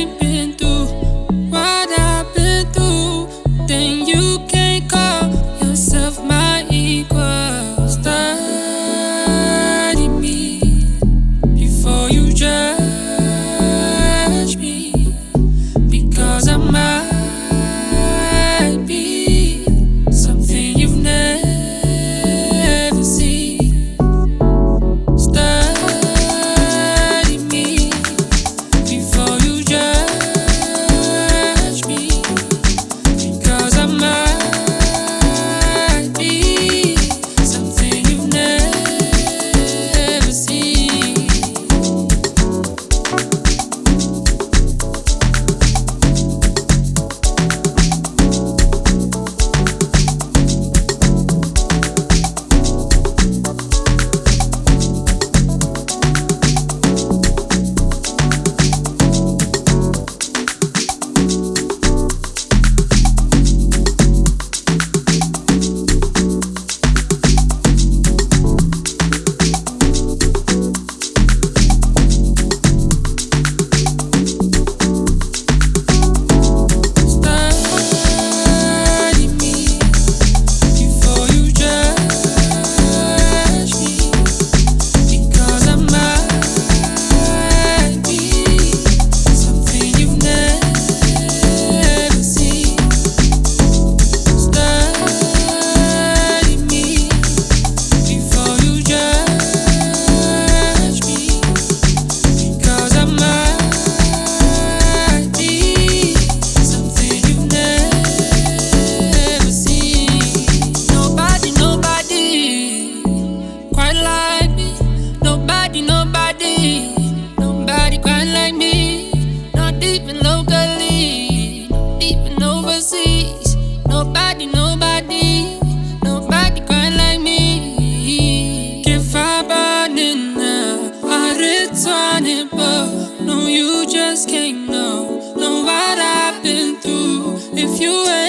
ain't been through what I've been through, then you can't call yourself my equal. Study me before you judge me, because I might be something you've never seen. Study me before you judge me, because I might be something you've never seen. Study me before you judge me, because I might be something you've never seen. Study me before you judge me, because I might be something you've never seen. Nobody quite like me. Nobody quite like me. Not even locally, not even overseas. Nobody quite like me. Che fa bene now, I return it, but no, you just can't know what I've been through if you ain't